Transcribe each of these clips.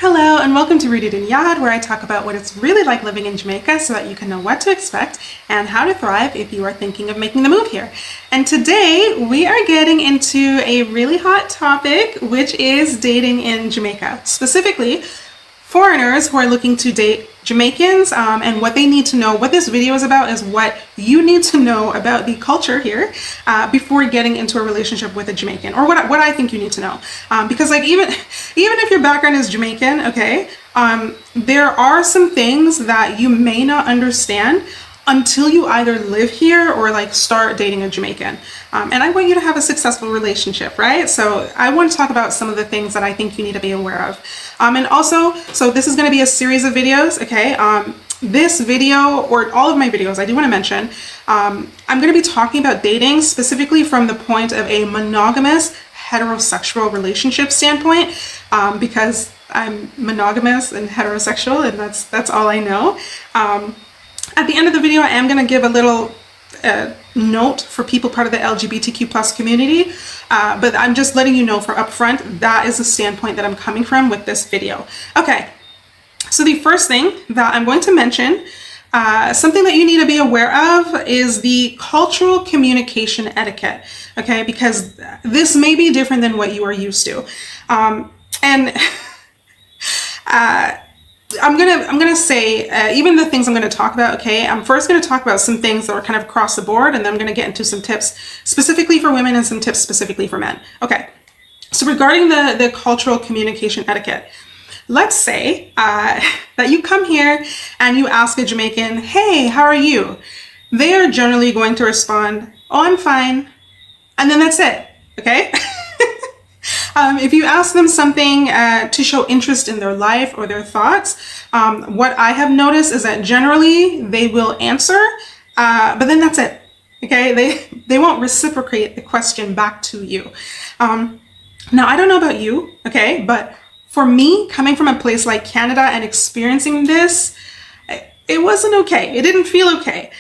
Hello and welcome to Rooted in Yad, where I talk about what it's really like living in Jamaica so that you can know what to expect and how to thrive if you are thinking of making the move here. And today we are getting into a really hot topic, which is dating in Jamaica. Specifically, foreigners who are looking to date Jamaicans and what they need to know. What this video is about is what you need to know about the culture here before getting into a relationship with a Jamaican, or what I think you need to know. Because like even if your background is Jamaican, okay, there are some things that you may not understand until you either live here or like start dating a Jamaican. And I want you to have a successful relationship, right? So I want to talk about some of the things that I think you need to be aware of. And also, so this is going to be a series of videos, okay? This video, or all of my videos, I do want to mention, I'm going to be talking about dating specifically from the point of a monogamous heterosexual relationship standpoint, because I'm monogamous and heterosexual, and that's all I know. At the end of the video, I am going to give a little note for people part of the LGBTQ plus community, but I'm just letting you know for upfront, that is the standpoint that I'm coming from with this video. Okay, so the first thing that I'm going to mention, something that you need to be aware of, is the cultural communication etiquette, okay, because this may be different than what you are used to. I'm gonna say even the things I'm gonna talk about, okay, I'm first gonna talk about some things that are kind of across the board, and then I'm gonna get into some tips specifically for women and some tips specifically for men. Okay, so regarding the cultural communication etiquette, let's say that you come here and you ask a Jamaican, hey, how are you? They are generally going to respond, oh, I'm fine, and then that's it, okay? If you ask them something to show interest in their life or their thoughts, what I have noticed is that generally they will answer, but then that's it. Okay, they won't reciprocate the question back to you. Now, I don't know about you, okay, but for me, coming from a place like Canada and experiencing this, it wasn't okay. It didn't feel okay.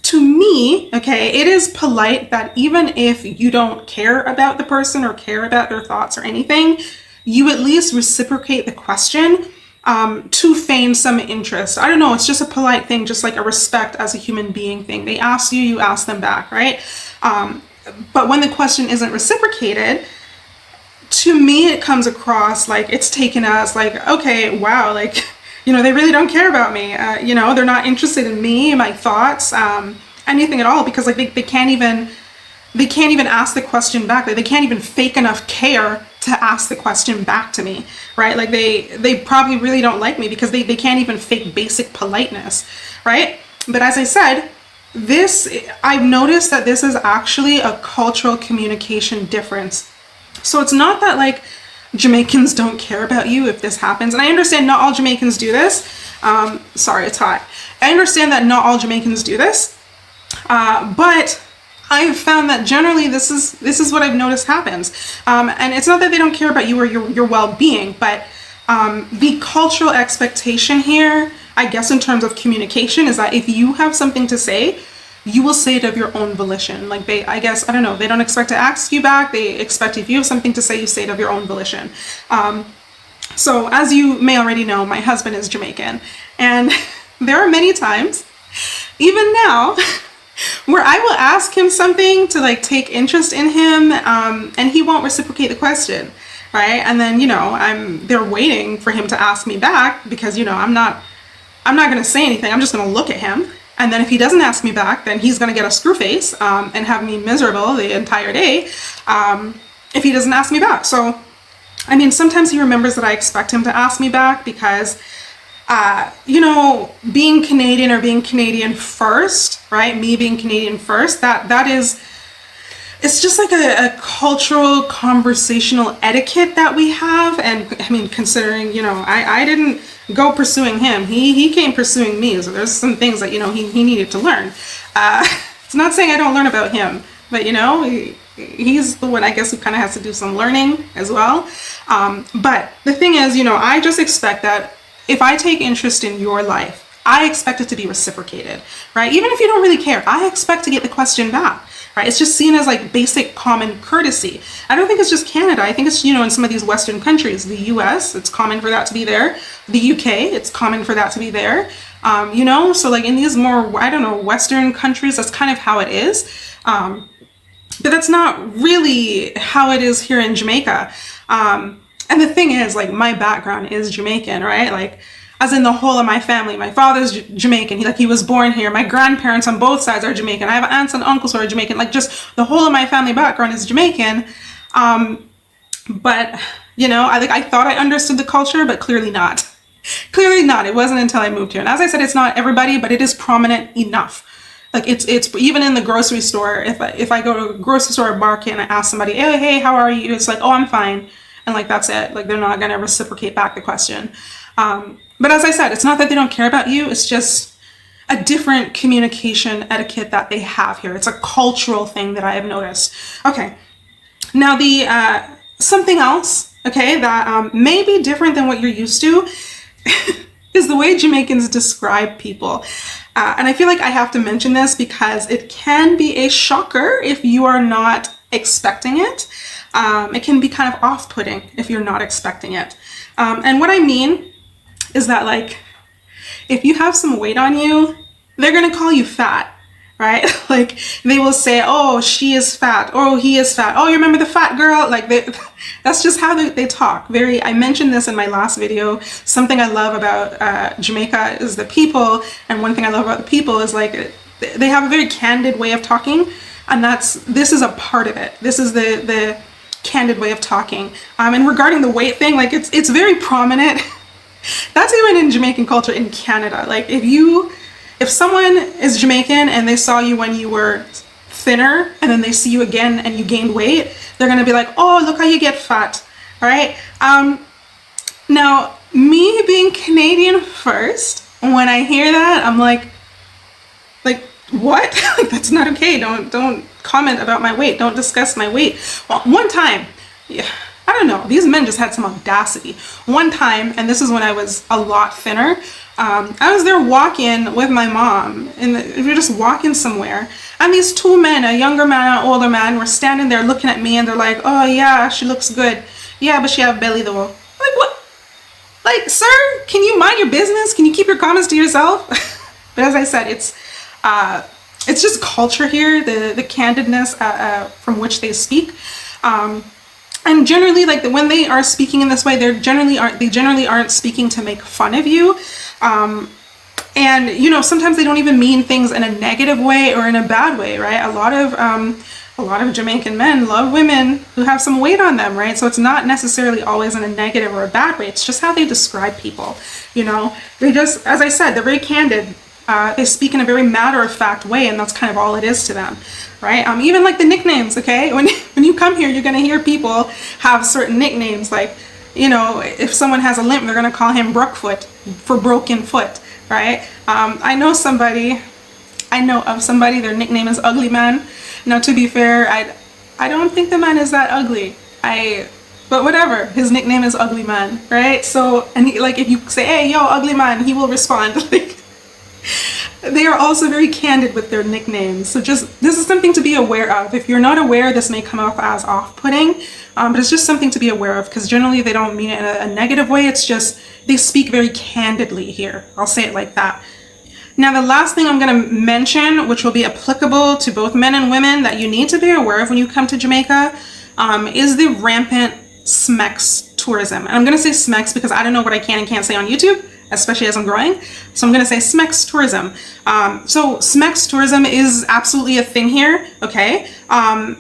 To me, okay, it is polite that even if you don't care about the person or care about their thoughts or anything, you at least reciprocate the question to feign some interest. I don't know, it's just a polite thing, just like a respect as a human being thing. They ask you, you ask them back, right? But when the question isn't reciprocated, to me, it comes across like it's taken as like, okay, wow, like, you know, they really don't care about me. You know, they're not interested in me, my thoughts, anything at all, because like they can't even ask the question back. Like, they can't even fake enough care to ask the question back to me, right? Like they probably really don't like me because they can't even fake basic politeness, right? But as I said, I've noticed that this is actually a cultural communication difference. So it's not that like Jamaicans don't care about you if this happens. And I understand not all Jamaicans do this. Sorry, it's hot. I understand that not all Jamaicans do this. But I've found that generally this is what I've noticed happens. And it's not that they don't care about you or your well-being, but the cultural expectation here, I guess in terms of communication, is that if you have something to say, you will say it of your own volition. Like I don't know, they don't expect to ask you back. They expect if you have something to say, you say it of your own volition. So as you may already know, my husband is Jamaican, and there are many times, even now, where I will ask him something to like take interest in him, and he won't reciprocate the question, right? And then, you know, they're waiting for him to ask me back because, you know, I'm not gonna say anything. I'm just gonna look at him. And then if he doesn't ask me back, then he's gonna get a screw face and have me miserable the entire day if he doesn't ask me back. So, I mean, sometimes he remembers that I expect him to ask me back because, you know, being Canadian or being Canadian first, right? Me being Canadian first, that is, it's just like a cultural conversational etiquette that we have. And I mean, considering, you know, I didn't go pursuing him. He came pursuing me. So there's some things that, you know, he needed to learn. It's not saying I don't learn about him, but, you know, he's the one, I guess, who kind of has to do some learning as well. But the thing is, you know, I just expect that if I take interest in your life, I expect it to be reciprocated, right? Even if you don't really care, I expect to get the question back, right? It's just seen as like basic common courtesy. I don't think it's just Canada. I think it's, you know, in some of these Western countries, the US, it's common for that to be there. The UK, it's common for that to be there. You know, so like in these more, I don't know, Western countries, that's kind of how it is. But that's not really how it is here in Jamaica. And the thing is, like, my background is Jamaican, right? Like, as in the whole of my family. My father's Jamaican. He was born here. My grandparents on both sides are Jamaican. I have aunts and uncles who are Jamaican. Like, just the whole of my family background is Jamaican. But, you know, I thought I understood the culture, but clearly not. Clearly not. It wasn't until I moved here. And as I said, it's not everybody, but it is prominent enough. Like, it's even in the grocery store. If I go to a grocery store or market and I ask somebody, hey, how are you? It's like, oh, I'm fine. And like, that's it. Like, they're not going to reciprocate back the question. But as I said, it's not that they don't care about you. It's just a different communication etiquette that they have here. It's a cultural thing that I have noticed. Okay. Now, the something else, okay, that may be different than what you're used to is the way Jamaicans describe people. And I feel like I have to mention this because it can be a shocker if you are not expecting it. It can be kind of off-putting if you're not expecting it. And what I mean is that, like, if you have some weight on you, they're going to call you fat, right? Like, they will say, oh, she is fat. Oh, he is fat. Oh, you remember the fat girl? Like, that's just how they talk. I mentioned this in my last video. Something I love about Jamaica is the people. And one thing I love about the people is, like, they have a very candid way of talking. And this is a part of it. This is the candid way of talking. And regarding the weight thing, like, it's very prominent. That's even in Jamaican culture in Canada. Like, if someone is Jamaican and they saw you when you were thinner and then they see you again and you gained weight, they're gonna be like, oh, look how you get fat, all right? Now, me being Canadian first, when I hear that, I'm like, what? Like, that's not okay. Don't comment about my weight. Don't discuss my weight. Well, one time, yeah, I don't know, these men just had some audacity. One time, and this is when I was a lot thinner, I was there walking with my mom, and we were just walking somewhere, and these two men, a younger man and an older man, were standing there looking at me, and they're like, oh yeah, she looks good. Yeah, but she have belly though. Like, what? Like, sir, can you mind your business? Can you keep your comments to yourself? But as I said, it's just culture here, the candidness from which they speak. And generally, like, when they are speaking in this way, they generally aren't speaking to make fun of you. And, you know, sometimes they don't even mean things in a negative way or in a bad way, right? A lot of Jamaican men love women who have some weight on them, right? So it's not necessarily always in a negative or a bad way. It's just how they describe people, you know? They just, as I said, they're very candid. They speak in a very matter-of-fact way, and that's kind of all it is to them, right? Even like the nicknames, okay? When you come here, you're going to hear people have certain nicknames. Like, you know, if someone has a limp, they're going to call him Brookfoot for broken foot, right? I know of somebody, their nickname is Ugly Man. Now, to be fair, I don't think the man is that ugly. But whatever, his nickname is Ugly Man, right? So, and like, if you say, hey, yo, Ugly Man, he will respond. Like, they are also very candid with their nicknames. So just, this is something to be aware of. If you're not aware, this may come off as off-putting, but it's just something to be aware of, because generally they don't mean it in a negative way. It's just, they speak very candidly here. I'll say it like that. Now, the last thing I'm going to mention, which will be applicable to both men and women that you need to be aware of when you come to Jamaica, is the rampant SMEX tourism. And I'm going to say SMEX because I don't know what I can and can't say on YouTube, especially as I'm growing. So I'm going to say SMEX tourism. So SMEX tourism is absolutely a thing here, okay? And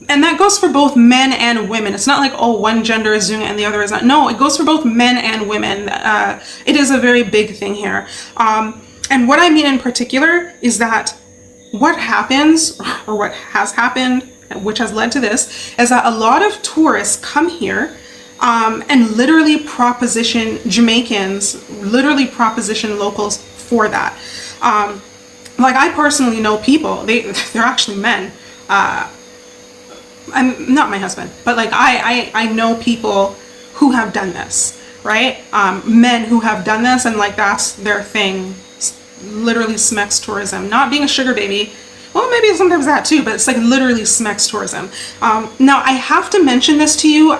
that goes for both men and women. It's not like, oh, one gender is doing it and the other is not. No, it goes for both men and women. It is a very big thing here. And what I mean in particular is that what happens, or what has happened, which has led to this, is that a lot of tourists come here and literally proposition Jamaicans, literally proposition locals for that. Like, I personally know people, they're actually men. I'm not my husband, but like I know people who have done this, right? Men who have done this, and like, that's their thing. Literally SMEX tourism, not being a sugar baby, Well, maybe sometimes that too, but it's like literally sex tourism. Now, I have to mention this to you.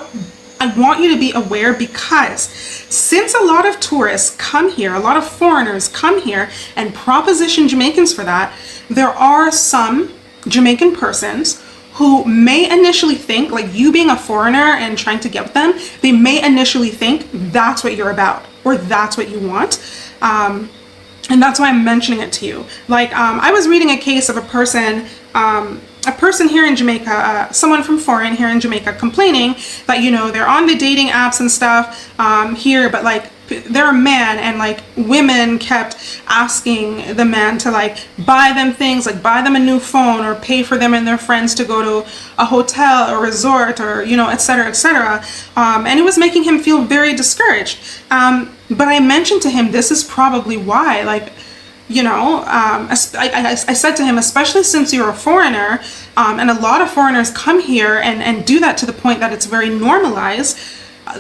I want you to be aware, because since a lot of tourists come here, a lot of foreigners come here and proposition Jamaicans for that, there are some Jamaican persons who may initially think, like you being a foreigner and trying to get with them, they may initially think that's what you're about or that's what you want. And that's why I'm mentioning it to you. Like, I was reading a case of a person here in Jamaica, someone from foreign here in Jamaica, complaining that, you know, they're on the dating apps and stuff here, but like they're a man, and like women kept asking the man to like buy them things, like buy them a new phone or pay for them and their friends to go to a hotel or resort or, you know, etc., etc. And it was making him feel very discouraged. But I mentioned to him, this is probably why, like, you know, I said to him, especially since you're a foreigner, and a lot of foreigners come here and do that to the point that it's very normalized,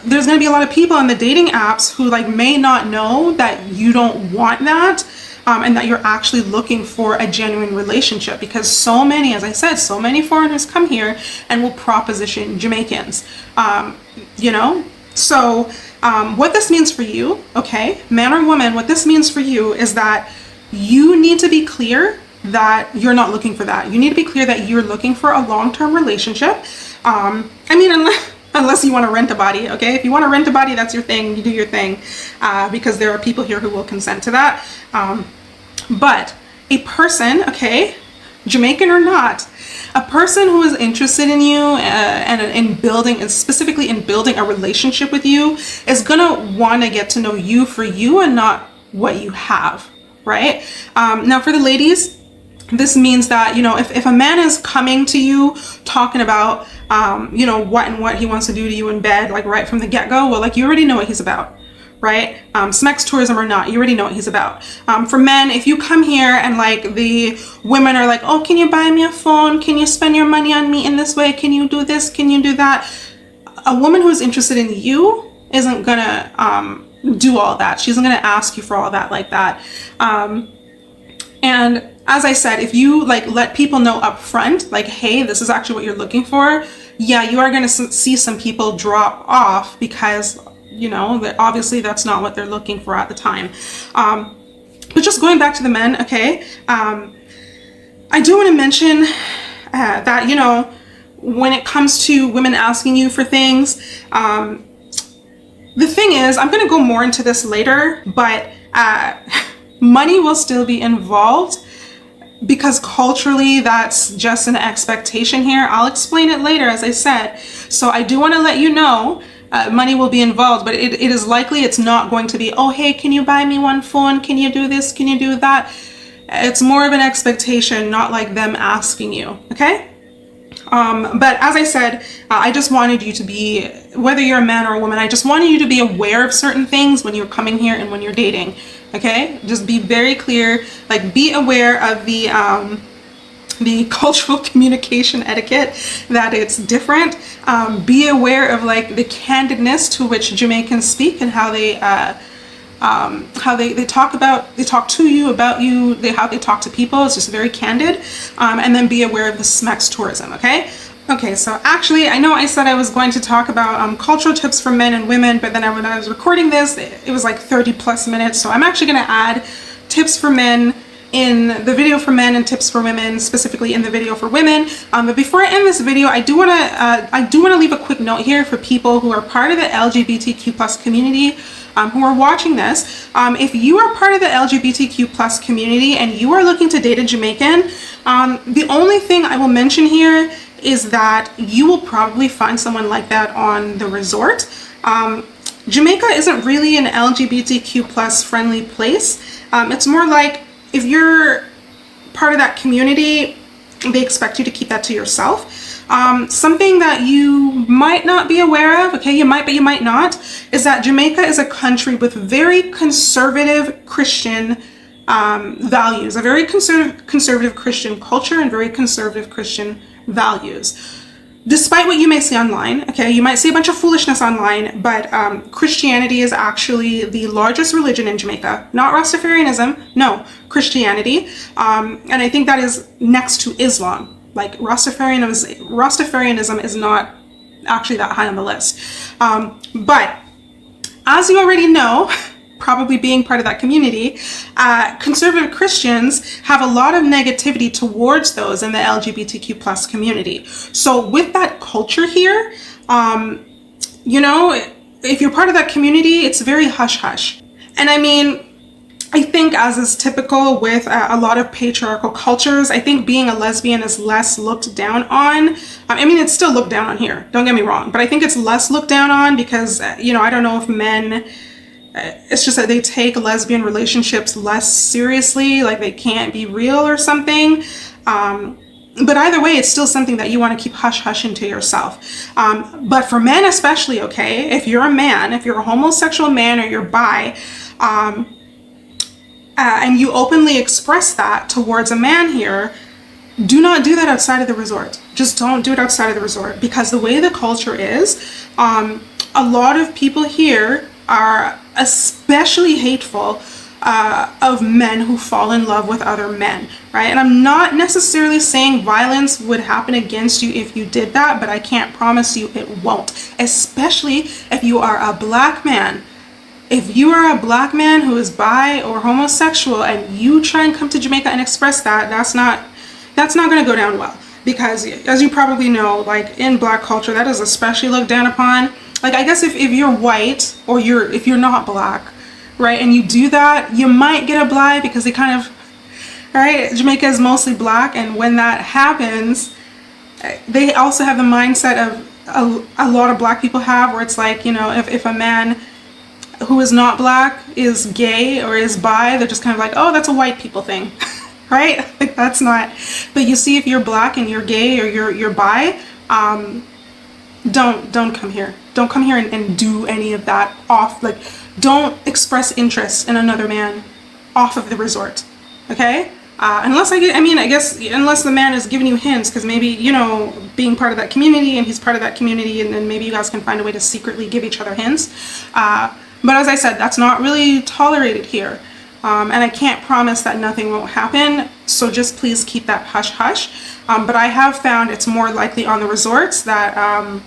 there's going to be a lot of people on the dating apps who like may not know that you don't want that, and that you're actually looking for a genuine relationship, because so many, as I said, so many foreigners come here and will proposition Jamaicans, you know. So what this means for you, okay, man or woman, what this means for you is that you need to be clear that you're not looking for that. You need to be clear that you're looking for a long-term relationship. I mean, unless you want to rent a body, okay? If you want to rent a body, that's your thing, you do your thing, because there are people here who will consent to that. But a person, okay, Jamaican or not, a person who is interested in you and in building, and specifically in building a relationship with you, is gonna want to get to know you for you and not what you have, right? Now for the ladies, this means that, you know, if a man is coming to you talking about, you know, what he wants to do to you in bed, like right from the get-go, well, like you already know what he's about, right? Sex tourism or not, you already know what he's about. For men, if you come here and like the women are like, oh, can you buy me a phone? Can you spend your money on me in this way? Can you do this? Can you do that? A woman who's interested in you isn't gonna do all that. She isn't gonna ask you for all that like that. And as I said, if you like let people know up front, like, hey, this is actually what you're looking for, yeah, you are going to see some people drop off because, you know, that obviously that's not what they're looking for at the time. But just going back to the men, okay, I do want to mention that, you know, when it comes to women asking you for things, the thing is, I'm going to go more into this later, but money will still be involved, because culturally that's just an expectation here. I'll explain it later, as I said. So I do want to let you know money will be involved, but it is likely it's not going to be, oh, hey, can you buy me one phone? Can you do this? Can you do that? It's more of an expectation, not like them asking you, okay? But as I said, I just wanted you to be, whether you're a man or a woman, I just wanted you to be aware of certain things when you're coming here and when you're dating, okay? Just be very clear, like be aware of the cultural communication etiquette, that it's different. Be aware of like the candidness to which Jamaicans speak and how they talk to you, about you, how they talk to people. It's just very candid. And then be aware of the sex tourism, okay? Okay, so actually, I know I said I was going to talk about cultural tips for men and women, but then when I was recording this, it was like 30 plus minutes. So I'm actually gonna add tips for men in the video for men and tips for women, specifically in the video for women. But before I end this video, I do wanna leave a quick note here for people who are part of the LGBTQ plus community, who are watching this. If you are part of the LGBTQ plus community and you are looking to date a Jamaican, the only thing I will mention here is that you will probably find someone like that on the resort. Jamaica isn't really an LGBTQ plus friendly place. It's more like, if you're part of that community, they expect you to keep that to yourself. Something that you might not be aware of, okay, you might, but you might not, is that Jamaica is a country with very conservative Christian values, a very conservative Christian culture and very conservative Christian values. despite what you may see online, okay, you might see a bunch of foolishness online, but Christianity is actually the largest religion in Jamaica. Not Rastafarianism, no, Christianity. And I think that is next to Islam. Like Rastafarianism is not actually that high on the list. But as you already know, probably being part of that community, conservative Christians have a lot of negativity towards those in the LGBTQ plus community. So with that culture here, you know, if you're part of that community, it's very hush-hush. And I mean, I think as is typical with a lot of patriarchal cultures, I think being a lesbian is less looked down on. I mean, it's still looked down on here, don't get me wrong, but I think it's less looked down on because, you know, I don't know if men, it's just that they take lesbian relationships less seriously, like they can't be real or something. But either way, it's still something that you want to keep hush-hush into yourself. But for men especially, okay, if you're a man, if you're a homosexual man or you're bi, and you openly express that towards a man here, do not do that outside of the resort. Just don't do it outside of the resort, because the way the culture is, a lot of people here are especially hateful of men who fall in love with other men, right? And I'm not necessarily saying violence would happen against you if you did that, but I can't promise you it won't, especially if you are a black man. If you are a black man who is bi or homosexual and you try and come to Jamaica and express that, that's not going to go down well, because as you probably know, like in black culture, that is especially looked down upon. Like, I guess if you're white or if you're not black, right, and you do that, you might get a blight because they kind of, right, Jamaica is mostly black, and when that happens, they also have the mindset of a lot of black people have, where it's like, you know, if a man who is not black is gay or is bi, they're just kind of like, oh, that's a white people thing, right? Like, that's not. But you see, if you're black and you're gay or you're bi, don't come here. Don't come here and do any of that off. Like, don't express interest in another man off of the resort, okay? Unless I guess unless the man is giving you hints, because maybe, you know, being part of that community and he's part of that community, and then maybe you guys can find a way to secretly give each other hints. But as I said, that's not really tolerated here. And I can't promise that nothing won't happen. So just please keep that hush-hush. But I have found it's more likely on the resorts that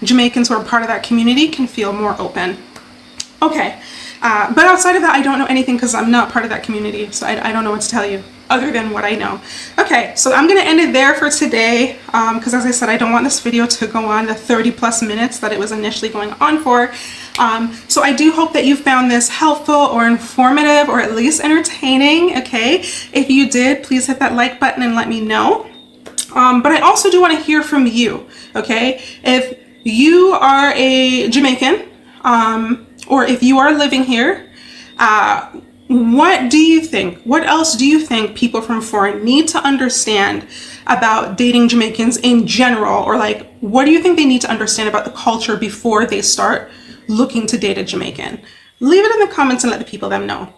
Jamaicans who are part of that community can feel more open. Okay. But outside of that, I don't know anything because I'm not part of that community. So I don't know what to tell you other than what I know. Okay, so I'm going to end it there for today. Because as I said, I don't want this video to go on the 30+ minutes that it was initially going on for. So I do hope that you found this helpful or informative or at least entertaining, okay? If you did, please hit that like button and let me know. But I also do want to hear from you, okay? If you are a Jamaican, or if you are living here, what do you think? What else do you think people from foreign need to understand about dating Jamaicans in general? Or like, what do you think they need to understand about the culture before they start looking to date a Jamaican? Leave it in the comments and let the people them know.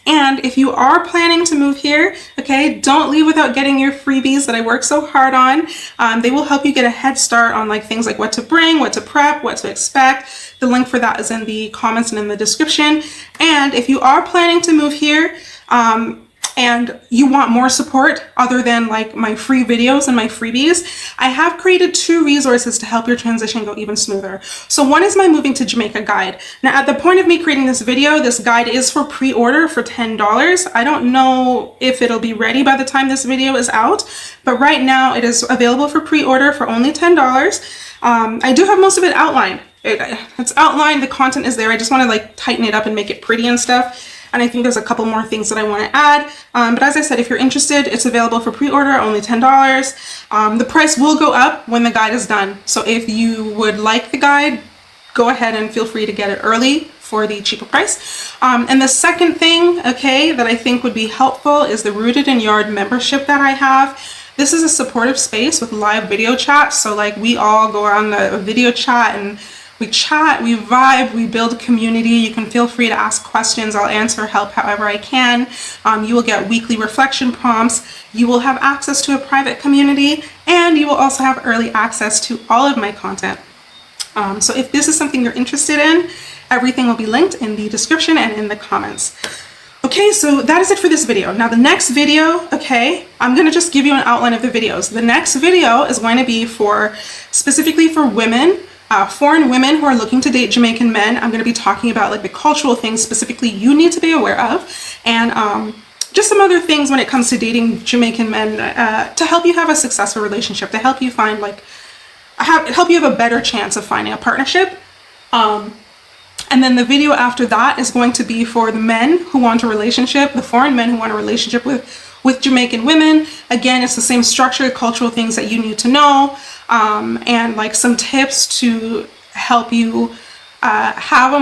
And if you are planning to move here, okay, don't leave without getting your freebies that I work so hard on. They will help you get a head start on like things like what to bring, what to prep, what to expect. The link for that is in the comments and in the description. And if you are planning to move here, and you want more support other than like my free videos and my freebies, I have created 2 resources to help your transition go even smoother. So one is my Moving to Jamaica guide. Now at the point of me creating this video, this guide is for pre-order for $10. I don't know if it'll be ready by the time this video is out, but right now it is available for pre-order for only $10. I do have most of it outlined. It's outlined, the content is there. I just want to like tighten it up and make it pretty and stuff. And I think there's a couple more things that I want to add. But as I said, if you're interested, it's available for pre-order, only $10. The price will go up when the guide is done. So if you would like the guide, go ahead and feel free to get it early for the cheaper price. And the second thing, okay, that I think would be helpful is the Rooted in Yard membership that I have. This is a supportive space with live video chat. So like we all go on the video chat and We chat, we vibe, we build community. You can feel free to ask questions. I'll answer, help however I can. You will get weekly reflection prompts. You will have access to a private community, and you will also have early access to all of my content. So if this is something you're interested in, everything will be linked in the description and in the comments. Okay, so that is it for this video. Now the next video, okay, I'm gonna just give you an outline of the videos. The next video is going to be specifically for women, foreign women who are looking to date Jamaican men. I'm gonna be talking about like the cultural things specifically you need to be aware of, and just some other things when it comes to dating Jamaican men to help you have a successful relationship, to help you find help you have a better chance of finding a partnership. And then the video after that is going to be for the men who want a relationship, the foreign men who want a relationship with Jamaican women. Again, it's the same structure, cultural things that you need to know, and like some tips to help you have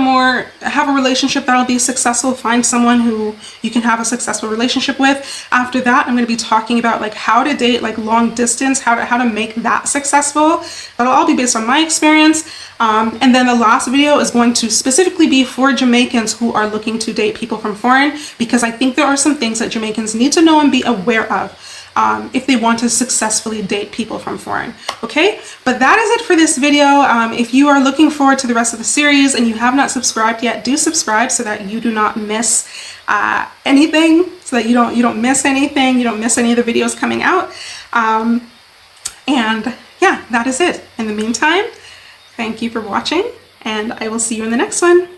a relationship that'll be successful. Find someone who you can have a successful relationship with. After that, I'm going to be talking about like how to date like long distance, how to make that successful. That'll all be based on my experience. And then the last video is going to specifically be for Jamaicans who are looking to date people from foreign, because I think there are some things that Jamaicans need to know and be aware of if they want to successfully date people from foreign. Okay, but that is it for this video. If you are looking forward to the rest of the series and you have not subscribed yet, do subscribe so that you do not miss anything, so that you don't miss anything, you don't miss any of the videos coming out. And yeah, that is it. In the meantime, thank you for watching, and I will see you in the next one.